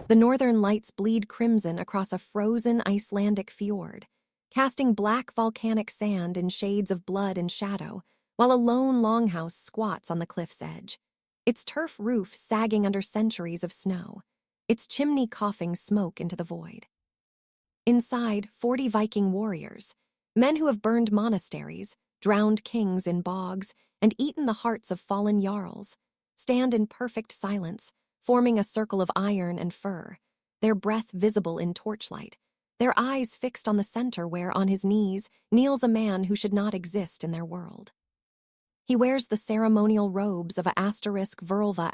The northern lights bleed crimson across a frozen Icelandic fjord, casting black volcanic sand in shades of blood and shadow, while a lone longhouse squats on the cliff's edge, its turf roof sagging under centuries of snow, its chimney coughing smoke into the void. Inside, 40 Viking warriors, men who have burned monasteries, drowned kings in bogs, and eaten the hearts of fallen jarls, stand in perfect silence, forming a circle of iron and fur, their breath visible in torchlight, their eyes fixed on the center where, on his knees, kneels a man who should not exist in their world. He wears the ceremonial robes of a *Verlva*,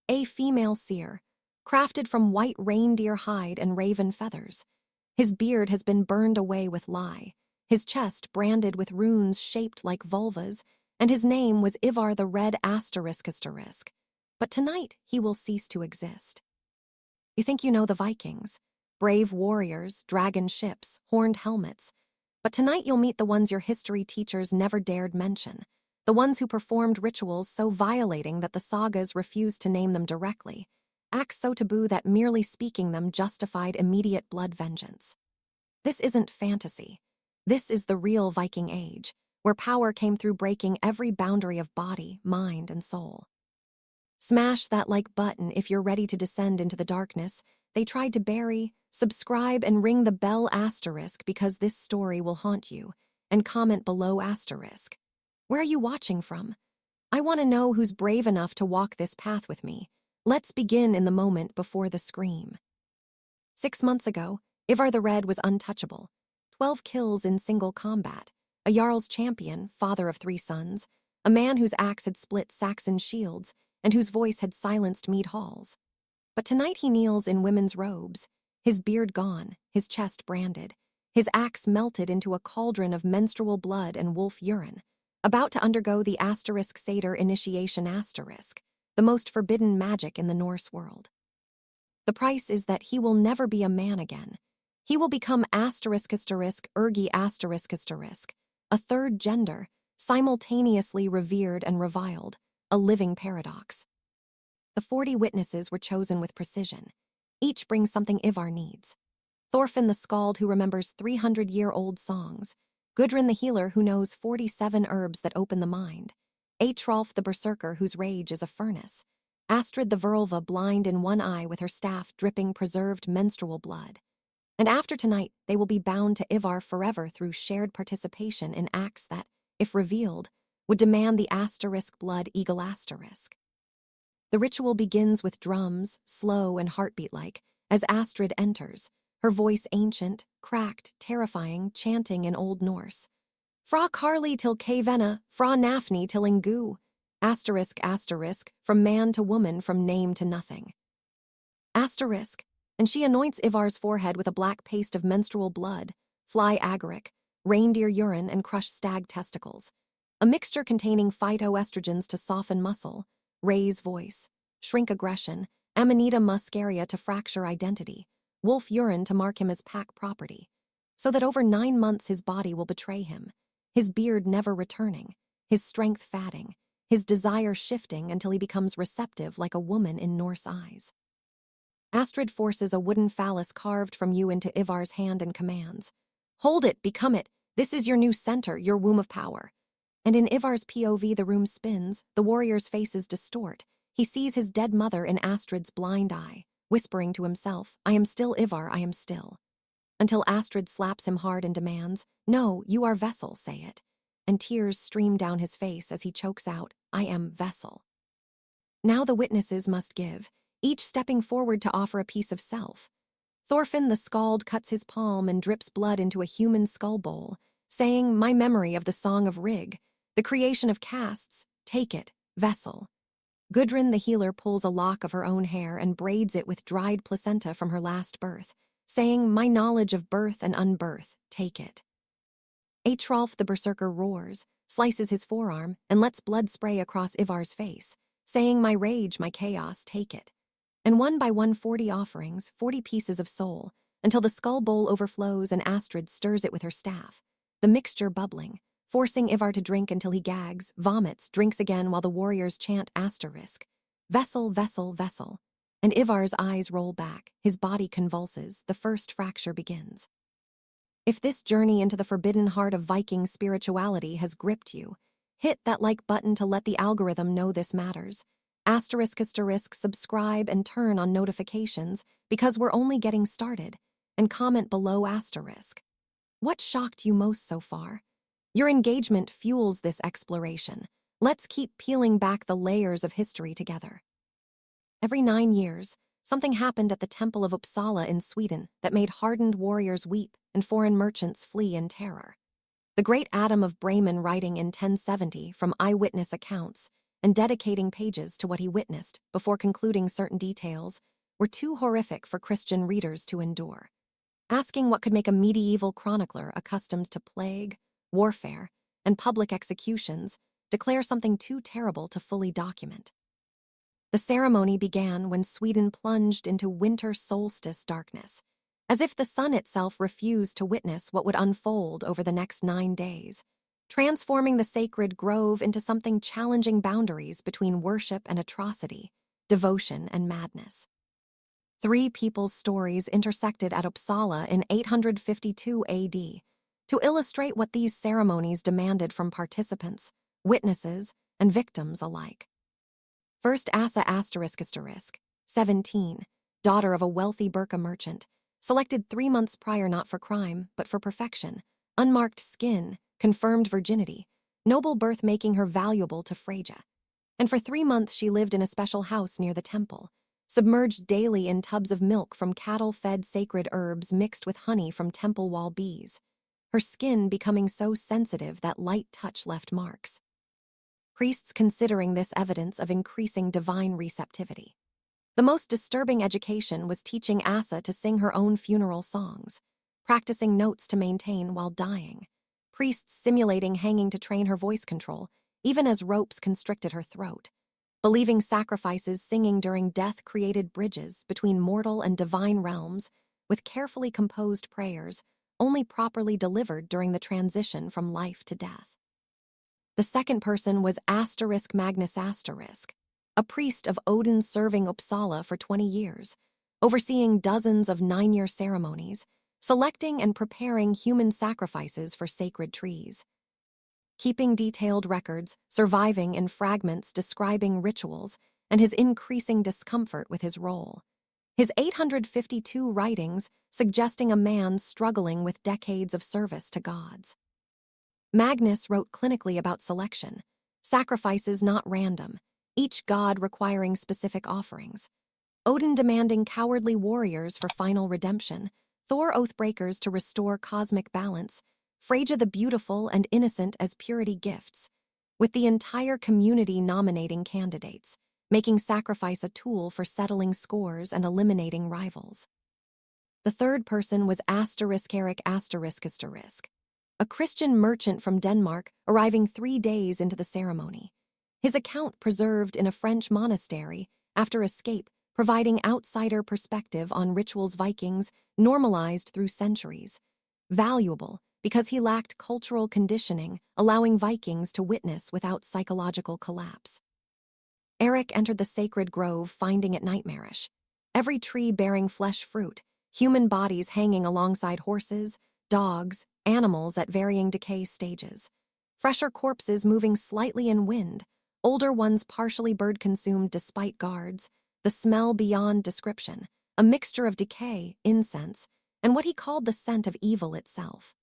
a female seer, crafted from white reindeer hide and raven feathers. His beard has been burned away with lye, his chest branded with runes shaped like vulvas, and his name was Ivar the Red ***. But tonight he will cease to exist. You think you know the Vikings, brave warriors, dragon ships, horned helmets, but tonight you'll meet the ones your history teachers never dared mention, the ones who performed rituals so violating that the sagas refused to name them directly, acts so taboo that merely speaking them justified immediate blood vengeance. This isn't fantasy. This is the real Viking age, where power came through breaking every boundary of body, mind, and soul. Smash that like button if you're ready to descend into the darkness they tried to bury, subscribe and ring the bell * because this story will haunt you, and comment below *. Where are you watching from? I want to know who's brave enough to walk this path with me. Let's begin in the moment before the scream. 6 months ago, Ivar the Red was untouchable. 12 kills in single combat, a Jarl's champion, father of 3 sons, a man whose axe had split Saxon shields and whose voice had silenced mead halls. But tonight he kneels in women's robes, his beard gone, his chest branded, his axe melted into a cauldron of menstrual blood and wolf urine, about to undergo the *Satyr initiation *, the most forbidden magic in the Norse world. The price is that he will never be a man again. He will become **Ergi***, a third gender, simultaneously revered and reviled, a living paradox. The 40 witnesses were chosen with precision. Each brings something Ivar needs. Thorfinn the Skald, who remembers 300-year-old songs, Gudrun the healer, who knows 47 herbs that open the mind, Atrolf the berserker, whose rage is a furnace, Astrid the Verlva, blind in one eye with her staff dripping preserved menstrual blood. And after tonight, they will be bound to Ivar forever through shared participation in acts that, if revealed, would demand the blood eagle *. The ritual begins with drums, slow and heartbeat-like, as Astrid enters, her voice ancient, cracked, terrifying, chanting in Old Norse. Fra Karli till Kavena, Fra Nafni till Ingu, ***, from man to woman, from name to nothing. And she anoints Ivar's forehead with a black paste of menstrual blood, fly agaric, reindeer urine, and crushed stag testicles, a mixture containing phytoestrogens to soften muscle, raise voice, shrink aggression, Amanita muscaria to fracture identity, wolf urine to mark him as pack property, so that over 9 months his body will betray him, his beard never returning, his strength fading, his desire shifting until he becomes receptive like a woman in Norse eyes. Astrid forces a wooden phallus carved from you into Ivar's hand and commands, "Hold it, become it, this is your new center, your womb of power." And in Ivar's POV the room spins, the warrior's faces distort, he sees his dead mother in Astrid's blind eye, whispering to himself, "I am still Ivar, I am still." Until Astrid slaps him hard and demands, "No, you are Vessel, say it." And tears stream down his face as he chokes out, "I am Vessel." Now the witnesses must give, each stepping forward to offer a piece of self. Thorfinn the Skald cuts his palm and drips blood into a human skull bowl, saying, "My memory of the Song of Rig, the creation of castes, take it, Vessel." Gudrun the healer pulls a lock of her own hair and braids it with dried placenta from her last birth, saying, "My knowledge of birth and unbirth, take it." Atrolf the berserker roars, slices his forearm, and lets blood spray across Ivar's face, saying, "My rage, my chaos, take it." And one by one 40 offerings, 40 pieces of soul, until the skull bowl overflows and Astrid stirs it with her staff, the mixture bubbling, forcing Ivar to drink until he gags, vomits, drinks again while the warriors chant **, "Vessel, Vessel, Vessel." And Ivar's eyes roll back, his body convulses, the first fracture begins. If this journey into the forbidden heart of Viking spirituality has gripped you, hit that like button to let the algorithm know this matters. ***, subscribe and turn on notifications because we're only getting started. And comment below ***. What shocked you most so far? Your engagement fuels this exploration. Let's keep peeling back the layers of history together. Every 9 years, something happened at the Temple of Uppsala in Sweden that made hardened warriors weep and foreign merchants flee in terror. The great Adam of Bremen, writing in 1070 from eyewitness accounts and dedicating pages to what he witnessed before concluding certain details, were too horrific for Christian readers to endure. Asking what could make a medieval chronicler accustomed to plague, warfare, and public executions declare something too terrible to fully document. The ceremony began when Sweden plunged into winter solstice darkness, as if the sun itself refused to witness what would unfold over the next 9 days, transforming the sacred grove into something challenging boundaries between worship and atrocity, devotion and madness. 3 people's stories intersected at Uppsala in 852 AD to illustrate what these ceremonies demanded from participants, witnesses, and victims alike. First, Asa ***, 17, daughter of a wealthy Birka merchant, selected 3 months prior not for crime, but for perfection, unmarked skin, confirmed virginity, noble birth making her valuable to Freyja. And for 3 months she lived in a special house near the temple, submerged daily in tubs of milk from cattle-fed sacred herbs mixed with honey from temple wall bees, her skin becoming so sensitive that light touch left marks. Priests considering this evidence of increasing divine receptivity. The most disturbing education was teaching Asa to sing her own funeral songs, practicing notes to maintain while dying, priests simulating hanging to train her voice control, even as ropes constricted her throat, believing sacrifices singing during death created bridges between mortal and divine realms with carefully composed prayers only properly delivered during the transition from life to death. The second person was Magnus ***, a priest of Odin serving Uppsala for 20 years, overseeing dozens of 9-year ceremonies, selecting and preparing human sacrifices for sacred trees. Keeping detailed records, surviving in fragments describing rituals, and his increasing discomfort with his role. His 852 writings suggesting a man struggling with decades of service to gods. Magnus wrote clinically about selection, sacrifices not random, each god requiring specific offerings. Odin demanding cowardly warriors for final redemption, Thor oathbreakers to restore cosmic balance, Freyja the beautiful and innocent as purity gifts, with the entire community nominating candidates, making sacrifice a tool for settling scores and eliminating rivals. The third person was Erik ***, a Christian merchant from Denmark arriving 3 days into the ceremony. His account preserved in a French monastery after escape, providing outsider perspective on rituals Vikings normalized through centuries. Valuable because he lacked cultural conditioning, allowing Vikings to witness without psychological collapse. Eric entered the sacred grove, finding it nightmarish. Every tree bearing flesh fruit, human bodies hanging alongside horses, dogs, animals at varying decay stages. Fresher corpses moving slightly in wind, older ones partially bird-consumed despite guards, the smell beyond description, a mixture of decay, incense, and what he called the scent of evil itself.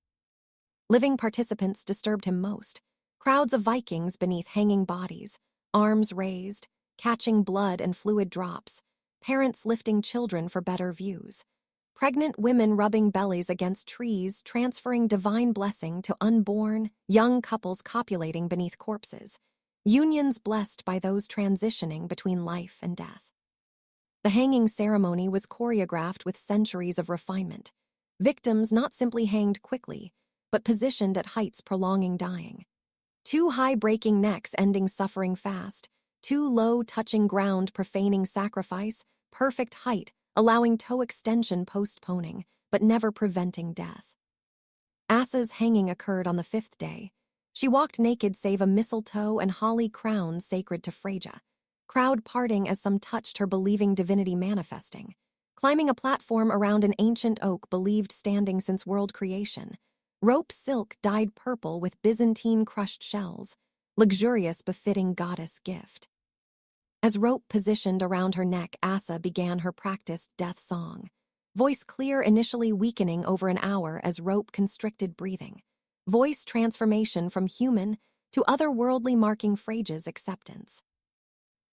Living participants disturbed him most. Crowds of Vikings beneath hanging bodies, arms raised, catching blood and fluid drops, parents lifting children for better views. Pregnant women rubbing bellies against trees, transferring divine blessing to unborn, young couples copulating beneath corpses, unions blessed by those transitioning between life and death. The hanging ceremony was choreographed with centuries of refinement. Victims not simply hanged quickly, but positioned at heights prolonging dying. Too high breaking necks ending suffering fast, too low touching ground profaning sacrifice, perfect height allowing toe extension postponing, but never preventing death. Asa's hanging occurred on the 5th day. She walked naked save a mistletoe and holly crown sacred to Freyja. crowd parting as some touched her believing divinity manifesting, climbing a platform around an ancient oak believed standing since world creation. Rope silk dyed purple with Byzantine crushed shells, luxurious befitting goddess gift. As rope positioned around her neck, Asa began her practiced death song. Voice clear, initially weakening over an hour as rope constricted breathing. Voice transformation from human to otherworldly, marking Phrage's acceptance.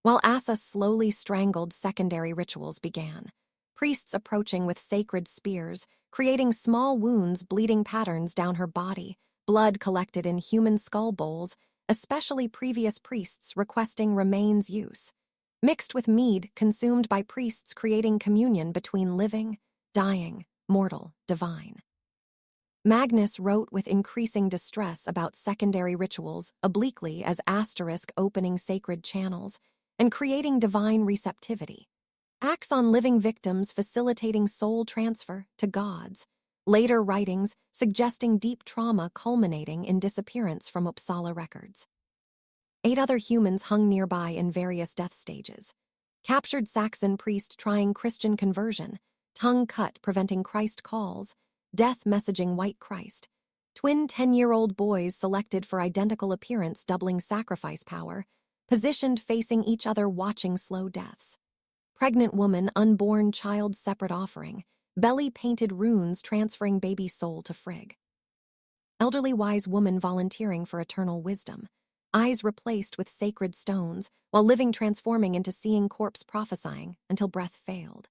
While Asa slowly strangled, secondary rituals began. Priests approaching with sacred spears, creating small wounds, bleeding patterns down her body, blood collected in human skull bowls, especially previous priests requesting remains use. Mixed with mead consumed by priests, creating communion between living, dying, mortal, divine. Magnus wrote with increasing distress about secondary rituals obliquely as asterisk opening sacred channels and creating divine receptivity. Acts on living victims facilitating soul transfer to gods. Later writings suggesting deep trauma culminating in disappearance from Uppsala records. 8 other humans hung nearby in various death stages. Captured Saxon priest trying Christian conversion, tongue cut preventing Christ calls, death messaging white Christ. Twin 10-year-old boys selected for identical appearance doubling sacrifice power, positioned facing each other watching slow deaths. Pregnant woman, unborn child separate offering, belly painted runes transferring baby soul to Frigg. Elderly wise woman volunteering for eternal wisdom, eyes replaced with sacred stones, while living transforming into seeing corpse prophesying until breath failed.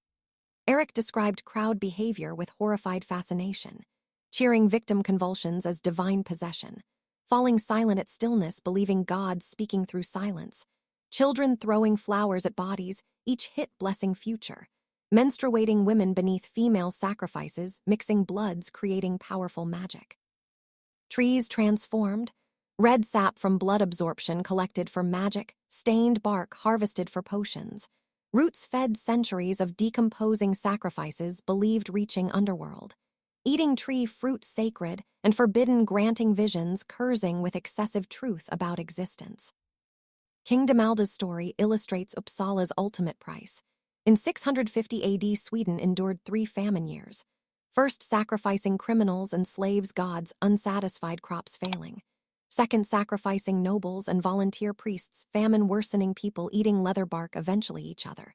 Eric described crowd behavior with horrified fascination, cheering victim convulsions as divine possession, falling silent at stillness believing God speaking through silence, children throwing flowers at bodies, each hit blessing future, menstruating women beneath female sacrifices, mixing bloods creating powerful magic. Trees transformed, red sap from blood absorption collected for magic, stained bark harvested for potions, roots fed centuries of decomposing sacrifices believed reaching underworld, eating tree fruit sacred and forbidden granting visions cursing with excessive truth about existence. King Damalda's story illustrates Uppsala's ultimate price. In 650 AD, Sweden endured 3 famine years, first sacrificing criminals and slaves, gods, unsatisfied crops failing. Second, sacrificing nobles and volunteer priests, famine worsening, people eating leather bark, eventually each other.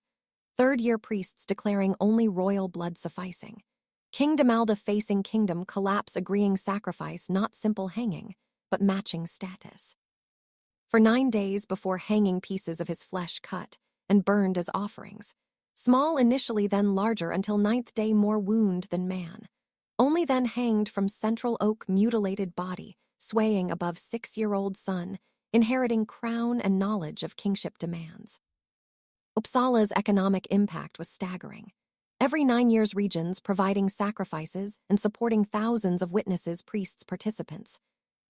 Third year, priests declaring only royal blood sufficing. King Damalda facing kingdom collapse, agreeing sacrifice not simple hanging, but matching status. For 9 days before hanging, pieces of his flesh cut and burned as offerings. Small initially, then larger until 9th day, more wound than man. Only then hanged from central oak, mutilated body, swaying above 6-year-old son, inheriting crown and knowledge of kingship demands. Uppsala's economic impact was staggering. Every 9 years, regions providing sacrifices and supporting thousands of witnesses, priests, participants.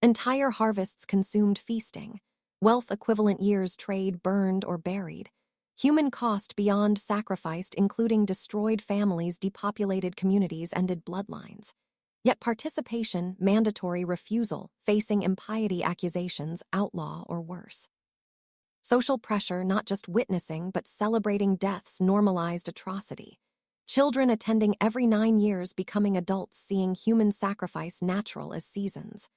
Entire harvests consumed feasting. Wealth equivalent years, trade burned or buried. Human cost beyond sacrificed, including destroyed families, depopulated communities, ended bloodlines. Yet participation, mandatory, refusal, facing impiety accusations, outlaw or worse. Social pressure, not just witnessing but celebrating deaths, normalized atrocity. Children attending every 9 years, becoming adults, seeing human sacrifice natural as seasons.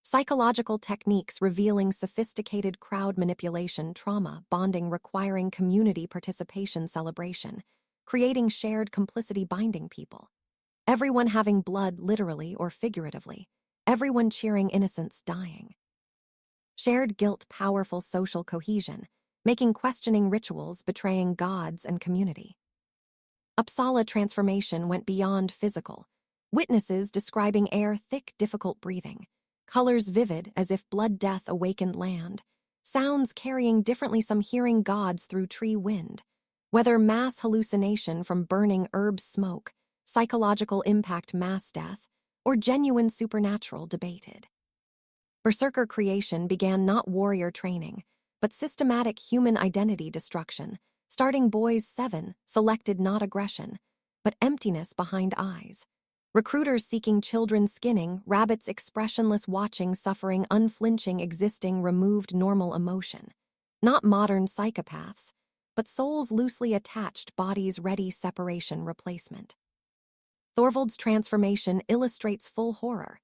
Psychological techniques revealing sophisticated crowd manipulation, trauma, bonding requiring community participation, celebration, creating shared complicity, binding people. Everyone having blood, literally or figuratively. Everyone cheering innocents dying. Shared guilt, powerful social cohesion, making questioning rituals, betraying gods and community. Uppsala transformation went beyond physical. Witnesses describing air thick, difficult breathing. Colors vivid as if blood death awakened land. Sounds carrying differently, some hearing gods through tree wind. Whether mass hallucination from burning herbs smoke, psychological impact mass death, or genuine supernatural debated. Berserker creation began not warrior training, but systematic human identity destruction, starting boys 7, selected not aggression, but emptiness behind eyes. Recruiters seeking children, skinning, rabbits expressionless, watching, suffering, unflinching, existing, removed normal emotion. Not modern psychopaths, but souls loosely attached, bodies ready, separation, replacement. Thorvald's transformation illustrates full horror.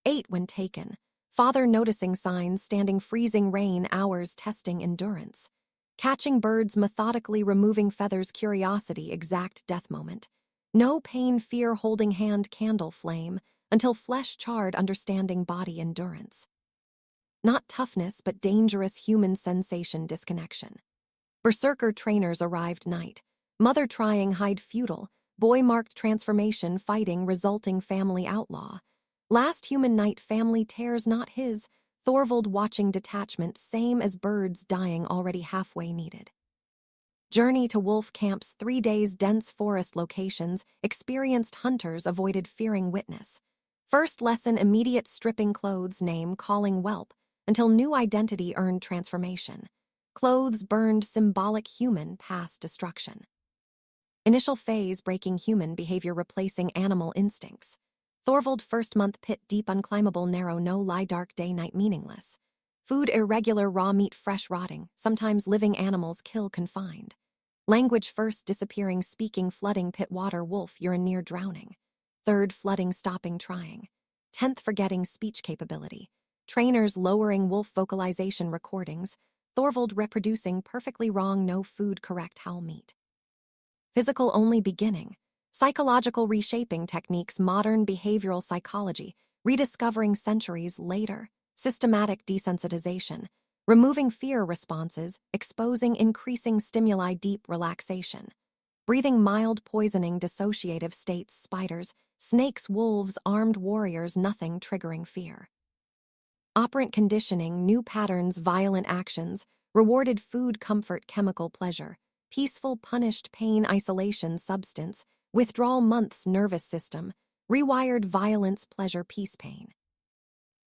8 when taken. Father noticing signs, standing freezing rain, hours testing endurance. Catching birds, methodically removing feathers, curiosity, exact death moment. No pain, fear, holding hand, candle flame, until flesh charred, understanding body endurance. Not toughness, but dangerous human sensation, disconnection. Berserker trainers arrived night. Mother trying hide futile. Boy marked transformation, fighting, resulting family outlaw. Last human night, family tears not his. Thorvald watching detachment, same as birds dying, already halfway needed. Journey to wolf camps, 3 days, dense forest locations, experienced hunters avoided fearing witness. First lesson, immediate stripping clothes, name, calling whelp, until new identity earned transformation. Clothes burned, symbolic human, past destruction. Initial phase, breaking human behavior, replacing animal instincts. Thorvald first month, pit deep, unclimbable, narrow, no lie, dark, day, night, meaningless. Food irregular, raw meat, fresh, rotting, sometimes living animals, kill, confined. Language first, disappearing, speaking, flooding, pit, water, wolf, urine, near drowning. Third, flooding, stopping, trying. 10th, forgetting, speech capability. Trainers lowering wolf vocalization recordings. Thorvald reproducing, perfectly wrong, no food, correct, howl, meat. Physical only beginning. Psychological reshaping techniques, modern behavioral psychology, rediscovering centuries later. Systematic desensitization, removing fear responses, exposing increasing stimuli, deep relaxation. Breathing mild, poisoning, dissociative states, spiders, snakes, wolves, armed warriors, nothing triggering fear. Operant conditioning, new patterns, violent actions, rewarded food, comfort, chemical pleasure. Peaceful, punished, pain, isolation, substance, withdrawal, months, nervous system, rewired, violence, pleasure, peace, pain.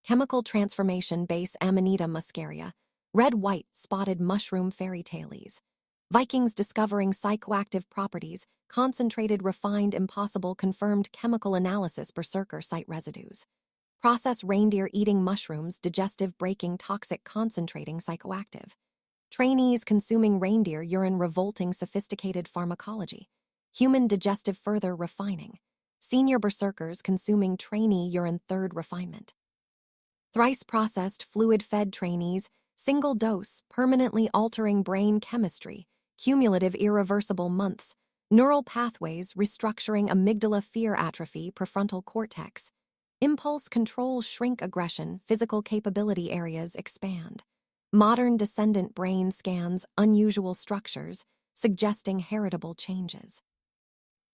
Chemical transformation, base, Amanita muscaria, red, white, spotted mushroom, fairy tales. Vikings discovering psychoactive properties, concentrated, refined, impossible, confirmed, chemical analysis, berserker site residues. Process, reindeer eating mushrooms, digestive, breaking, toxic, concentrating, psychoactive. Trainees consuming reindeer urine, revolting, sophisticated pharmacology. Human digestive, further refining. Senior berserkers consuming trainee urine, third refinement. Thrice processed, fluid-fed trainees, single dose, permanently altering brain chemistry, cumulative irreversible months, neural pathways, restructuring, amygdala, fear atrophy, prefrontal cortex. Impulse control, shrink, aggression, physical capability areas expand. Modern descendant brain scans, unusual structures, suggesting heritable changes.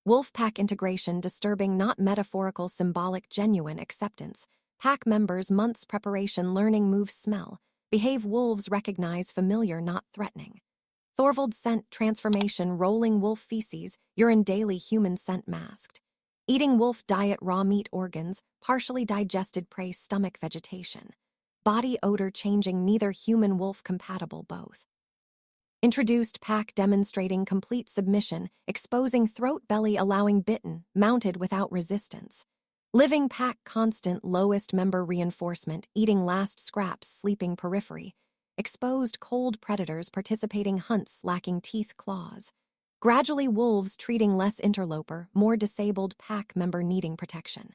Wolfpack integration, disturbing, not metaphorical, symbolic, genuine acceptance. Pack members, months preparation, learning, moves, smell. Behave, wolves recognize, familiar, not threatening. Thorvald scent transformation, rolling wolf feces, urine, daily human scent masked. Eating wolf diet, raw meat, organs, partially digested prey, stomach, vegetation. Body odor changing, neither human wolf compatible, both. Introduced pack demonstrating complete submission, exposing throat, belly, allowing bitten, mounted without resistance. Living pack constant, lowest member reinforcement, eating last scraps, sleeping periphery. Exposed cold predators, participating hunts, lacking teeth, claws. Gradually wolves treating less interloper, more disabled pack member needing protection.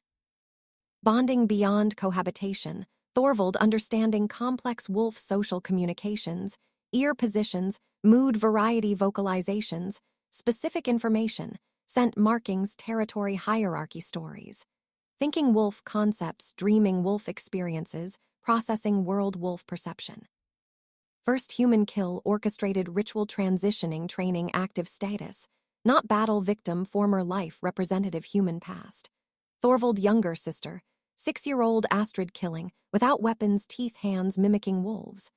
Bonding beyond cohabitation, Thorvald understanding complex wolf social communications, ear positions, mood variety vocalizations, specific information, scent markings, territory hierarchy stories. Thinking wolf concepts, dreaming wolf experiences, processing world wolf perception. First human kill, orchestrated ritual transitioning, training, active status, not battle victim, former life, representative human past. Thorvald younger sister, 6-year-old Astrid killing, without weapons, teeth, hands, mimicking wolves.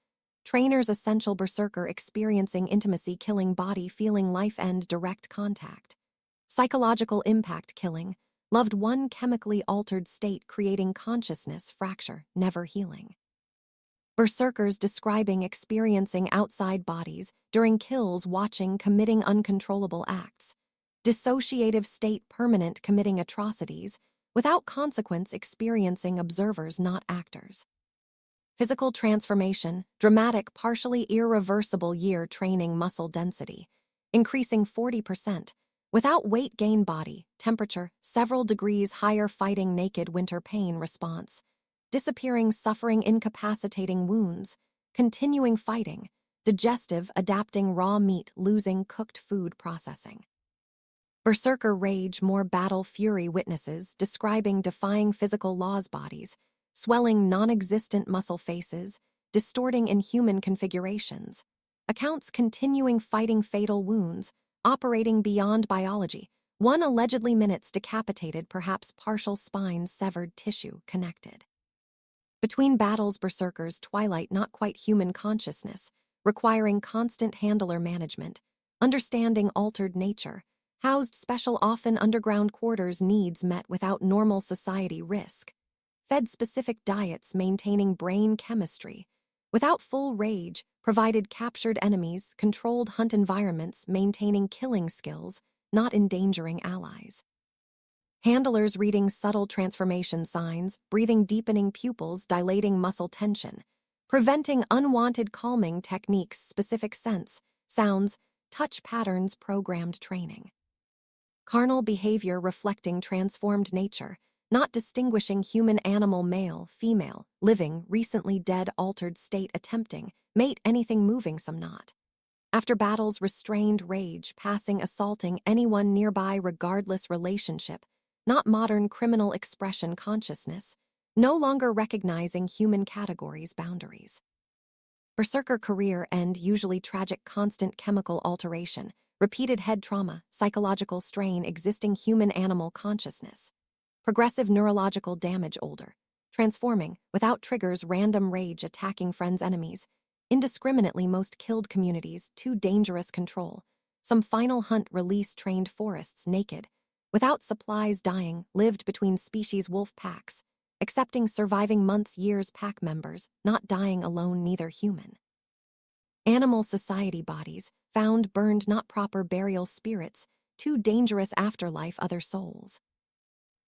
Trainer's essential berserker experiencing intimacy, killing body, feeling life end, direct contact. Psychological impact killing, loved one chemically altered state, creating consciousness, fracture, never healing. Berserkers describing experiencing outside bodies, during kills, watching, committing uncontrollable acts. Dissociative state, permanent, committing atrocities, without consequence, experiencing observers, not actors. Physical transformation, dramatic, partially irreversible year, training muscle density. increasing 40%. Without weight gain body, temperature, several degrees higher fighting naked winter pain response, disappearing suffering incapacitating wounds, continuing fighting, digestive adapting raw meat losing cooked food processing. Berserker rage more battle fury witnesses describing defying physical laws bodies, swelling non-existent muscle faces, distorting inhuman configurations, accounts continuing fighting fatal wounds, operating beyond biology, one allegedly minutes decapitated perhaps partial spine severed tissue connected. Between battles berserkers twilight not quite human consciousness, requiring constant handler management, understanding altered nature, housed special often underground quarters needs met without normal society risk, fed specific diets maintaining brain chemistry, without full rage, provided captured enemies, controlled hunt environments maintaining killing skills, not endangering allies. Handlers reading subtle transformation signs, breathing deepening pupils, dilating muscle tension, preventing unwanted calming techniques, specific scents, sounds, touch patterns, programmed training. Carnal behavior reflecting transformed nature, not distinguishing human animal male, female, living, recently dead altered state attempting, mate anything moving some not. After battles restrained rage, passing assaulting anyone nearby regardless relationship, not modern criminal expression consciousness, no longer recognizing human categories boundaries. Berserker career end usually tragic constant chemical alteration, repeated head trauma, psychological strain existing human-animal consciousness. Progressive neurological damage older, transforming, without triggers random rage attacking friends enemies, indiscriminately most killed communities, too dangerous control, some final hunt release trained forests naked, without supplies dying, lived between species wolf packs, accepting surviving months years pack members, not dying alone neither human. Animal society bodies, found burned not proper burial spirits, too dangerous afterlife other souls.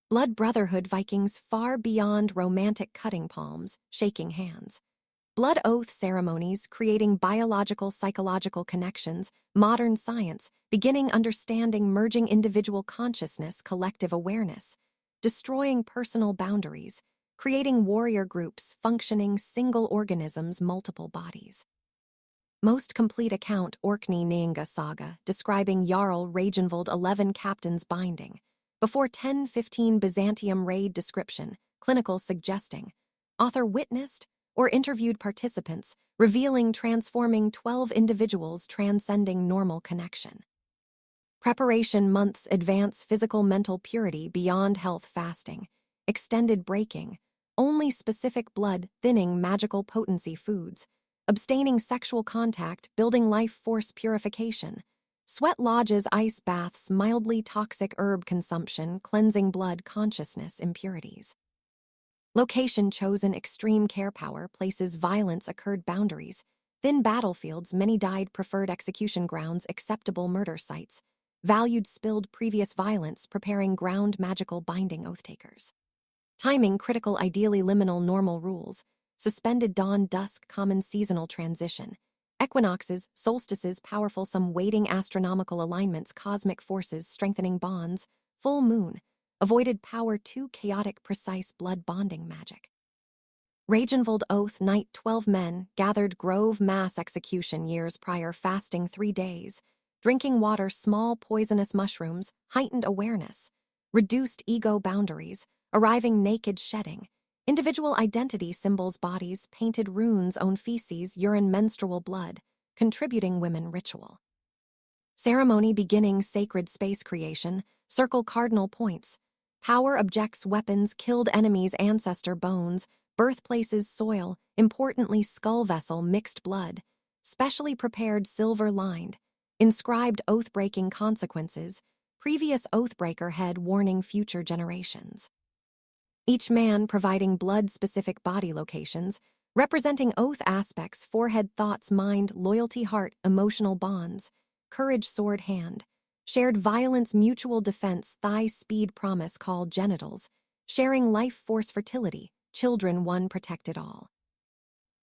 Blood brotherhood Vikings far beyond romantic cutting palms, shaking hands. Blood oath ceremonies creating biological psychological connections, modern science, beginning understanding merging individual consciousness collective awareness, destroying personal boundaries, creating warrior groups functioning single organisms multiple bodies. Most complete account Orkney Nyinga saga describing Jarl Ragnvald 11 captains binding, before 10-15 Byzantium raid description, clinical suggesting, author witnessed or interviewed participants, revealing transforming 12 individuals transcending normal connection. Preparation months advance physical mental purity beyond health fasting, extended breaking, only specific blood thinning magical potency foods, abstaining sexual contact building life force purification, sweat lodges ice baths mildly toxic herb consumption cleansing blood consciousness impurities. Location chosen extreme care power places violence occurred boundaries, thin battlefields many died preferred execution grounds acceptable murder sites, valued spilled previous violence preparing ground magical binding oath takers. Timing critical ideally liminal normal rules, suspended dawn dusk common seasonal transition, equinoxes, solstices powerful some waiting astronomical alignments cosmic forces strengthening bonds, full moon, avoided power too chaotic precise blood bonding magic. Ragnvald oath night 12 men gathered grove mass execution years prior fasting 3 days, drinking water small poisonous mushrooms, heightened awareness, reduced ego boundaries, arriving naked shedding, individual identity symbols bodies painted runes own feces urine menstrual blood, contributing women ritual. Ceremony beginning sacred space creation, circle cardinal points, power objects weapons killed enemies ancestor bones, birthplaces soil, importantly skull vessel mixed blood, specially prepared silver lined, inscribed oath-breaking consequences, previous oath-breaker head warning future generations. Each man providing blood-specific body locations, representing oath aspects forehead thoughts mind loyalty heart emotional bonds, courage sword hand, shared violence mutual defense thigh speed promise call genitals, sharing life force fertility, children one protected all.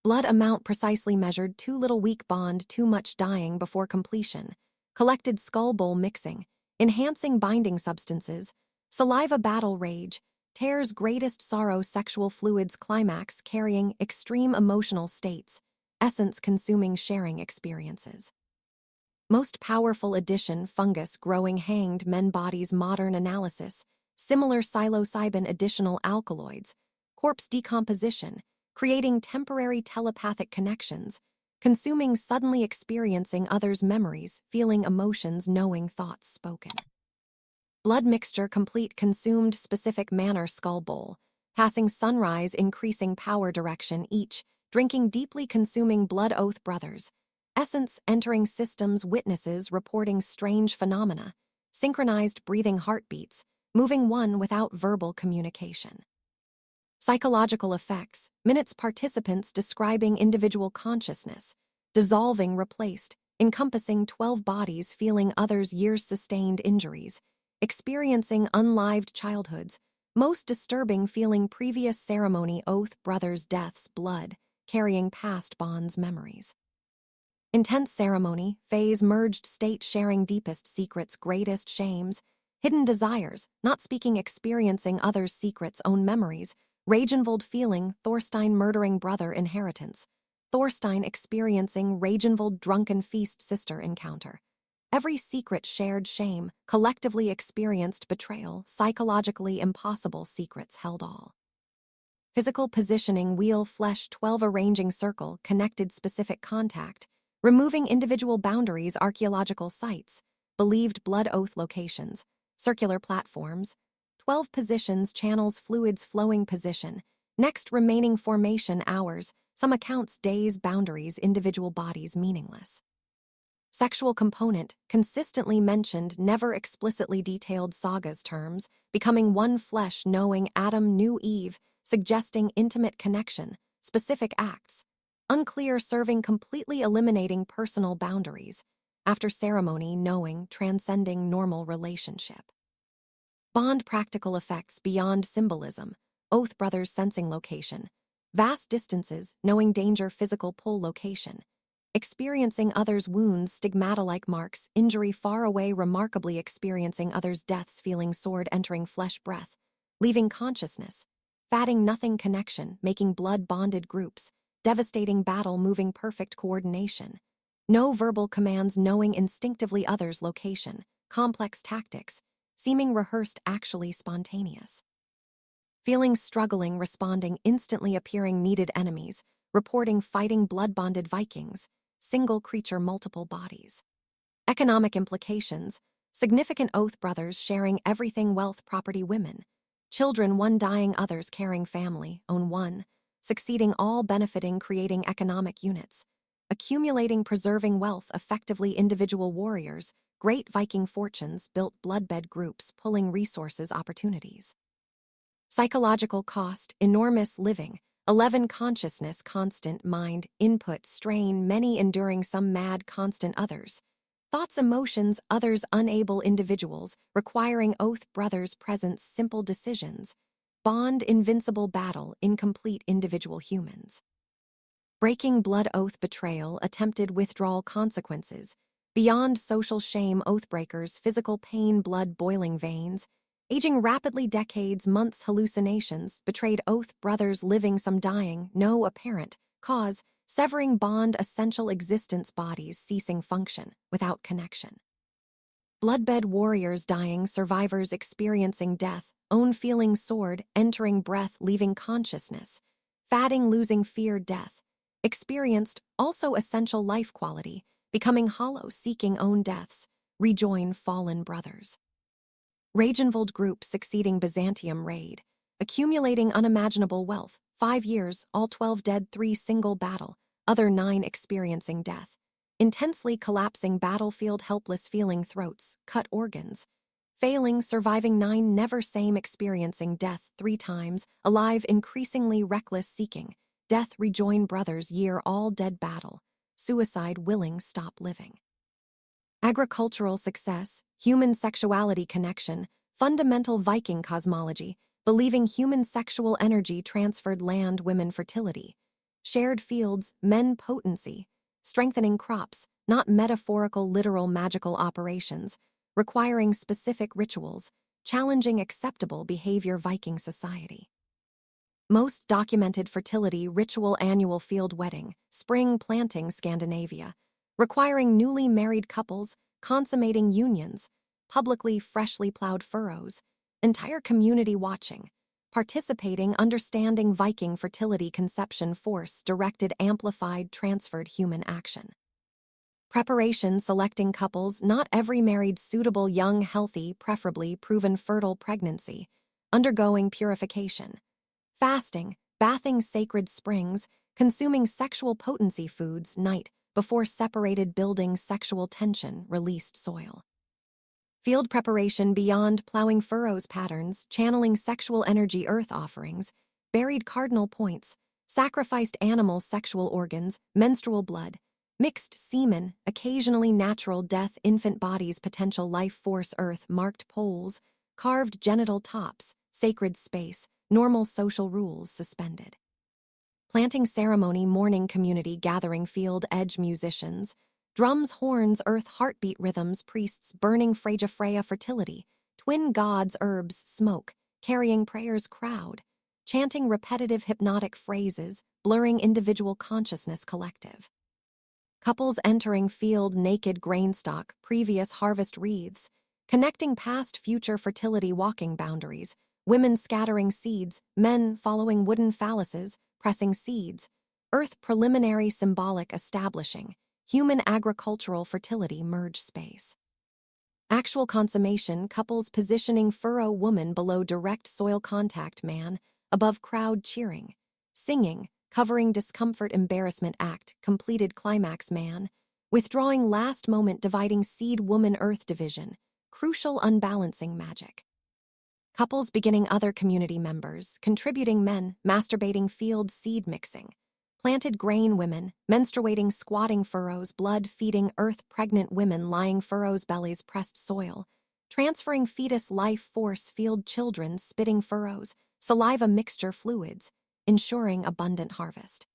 Blood amount precisely measured too little weak bond too much dying before completion, collected skull bowl mixing, enhancing binding substances, saliva battle rage, tears greatest sorrow sexual fluids climax carrying extreme emotional states, essence consuming sharing experiences. Most powerful addition fungus growing hanged men bodies modern analysis, similar psilocybin additional alkaloids, corpse decomposition, creating temporary telepathic connections, consuming suddenly experiencing others' memories, feeling emotions, knowing thoughts spoken. Blood mixture complete consumed specific manner skull bowl, passing sunrise increasing power direction each, drinking deeply consuming blood oath brothers, essence entering systems witnesses reporting strange phenomena, synchronized breathing heartbeats, moving one without verbal communication. Psychological effects, minutes participants describing individual consciousness, dissolving replaced, encompassing 12 bodies feeling others' years sustained injuries, experiencing unlived childhoods, most disturbing feeling previous ceremony oath brothers' deaths blood, carrying past bonds memories. Intense ceremony, phase merged state sharing deepest secrets greatest shames, hidden desires, not speaking experiencing others' secrets own memories, Ragenvold feeling Thorstein murdering brother inheritance, Thorstein experiencing Ragenvold drunken feast sister encounter. Every secret shared shame, collectively experienced betrayal, psychologically impossible secrets held all. Physical positioning wheel flesh 12 arranging circle connected specific contact, removing individual boundaries archaeological sites, believed blood oath locations, circular platforms, 12 positions channels fluids flowing position, next remaining formation hours, some accounts days boundaries individual bodies meaningless. Sexual component, consistently mentioned, never explicitly detailed sagas terms, becoming one flesh knowing Adam knew Eve, suggesting intimate connection, specific acts, unclear serving completely eliminating personal boundaries, after ceremony knowing transcending normal relationship. Bond practical effects beyond symbolism, oath brothers sensing location, vast distances knowing danger physical pull location, experiencing others' wounds stigmata-like marks, injury far away remarkably experiencing others' deaths feeling sword entering flesh breath, leaving consciousness, fatting nothing connection, making blood-bonded groups, devastating battle moving perfect coordination, no verbal commands knowing instinctively others' location, complex tactics, seeming rehearsed actually spontaneous. Feeling struggling responding instantly appearing needed enemies, reporting fighting blood-bonded Vikings, single creature multiple bodies. Economic implications, significant oath brothers sharing everything wealth property women, children one dying others caring family, own one, succeeding all benefiting creating economic units, accumulating preserving wealth effectively individual warriors, great Viking fortunes built bloodbed groups pulling resources opportunities. Psychological cost, enormous living, 11 consciousness constant mind, input strain many enduring some mad constant others, thoughts emotions others unable individuals requiring oath brothers presence simple decisions, bond invincible battle incomplete individual humans. Breaking blood oath betrayal attempted withdrawal consequences, beyond social shame oathbreakers physical pain blood boiling veins, aging rapidly decades months hallucinations betrayed oath brothers living some dying no apparent cause severing bond essential existence bodies ceasing function without connection. Bloodbed warriors dying survivors experiencing death own feeling sword entering breath leaving consciousness fatting losing fear death experienced also essential life quality becoming hollow seeking own deaths rejoin fallen brothers. Ragenvold group succeeding Byzantium raid, accumulating unimaginable wealth, 5 years, all 12 dead 3 single battle, other 9 experiencing death, intensely collapsing battlefield helpless feeling throats, cut organs, failing surviving 9 never same experiencing death 3 times, alive increasingly reckless seeking, death rejoin brothers year all dead battle, suicide willing stop living. Agricultural success, human sexuality connection, fundamental Viking cosmology, believing human sexual energy transferred land women fertility, shared fields men potency, strengthening crops, not metaphorical, literal, magical operations, requiring specific rituals, challenging acceptable behavior Viking society. Most documented fertility ritual annual field wedding, spring planting Scandinavia, requiring newly married couples, consummating unions, publicly freshly plowed furrows, entire community watching, participating, understanding Viking fertility conception force directed amplified transferred human action. Preparation selecting couples, not every married suitable young healthy preferably proven fertile pregnancy, undergoing purification. Fasting, bathing sacred springs, consuming sexual potency foods night before separated building sexual tension released soil. Field preparation beyond plowing furrows patterns, channeling sexual energy earth offerings, buried cardinal points, sacrificed animal sexual organs, menstrual blood, mixed semen, occasionally natural death infant bodies potential life force earth marked poles, carved genital tops, sacred space, normal social rules suspended. Planting ceremony mourning community gathering field edge musicians, drums horns earth heartbeat rhythms priests burning Freya fertility, twin gods herbs smoke, carrying prayers crowd, chanting repetitive hypnotic phrases, blurring individual consciousness collective. Couples entering field naked grain stalk, previous harvest wreaths, connecting past future fertility walking boundaries, women scattering seeds, men following wooden phalluses, pressing seeds, earth preliminary symbolic establishing, human agricultural fertility merge space. Actual consummation couples positioning furrow woman below direct soil contact man, above crowd cheering, singing, covering discomfort embarrassment act, completed climax man, withdrawing last moment dividing seed woman earth division, crucial unbalancing magic. Couples beginning other community members, contributing men, masturbating field seed mixing, planted grain women, menstruating squatting furrows, blood feeding earth pregnant women lying furrows bellies pressed soil, transferring fetus life force field children spitting furrows, saliva mixture fluids, ensuring abundant harvest.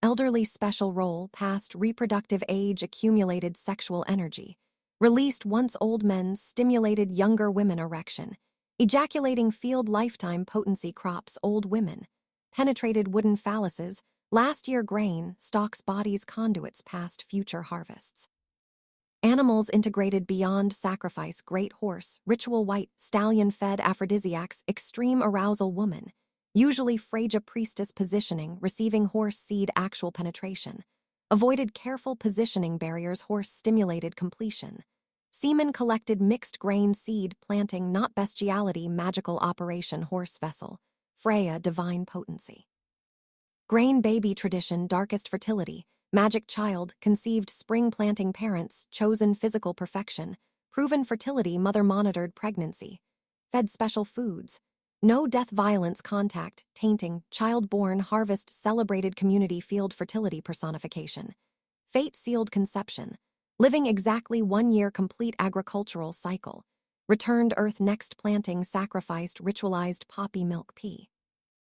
Elderly special role, past reproductive age accumulated sexual energy, released once old men stimulated younger women erection, ejaculating field lifetime potency crops old women, penetrated wooden phalluses, last year grain, stalks bodies conduits past future harvests. Animals integrated beyond sacrifice great horse, ritual white, stallion fed aphrodisiacs, extreme arousal woman, usually Freya priestess positioning, receiving horse seed actual penetration, avoided careful positioning barriers horse stimulated completion, semen collected mixed grain seed planting not bestiality magical operation horse vessel, Freya divine potency. Grain baby tradition darkest fertility, magic child, conceived spring planting parents, chosen physical perfection, proven fertility mother monitored pregnancy, fed special foods, no death violence contact, tainting, child born harvest celebrated community field fertility personification, fate sealed conception, living exactly 1 year complete agricultural cycle, returned earth next planting sacrificed ritualized poppy milk pea.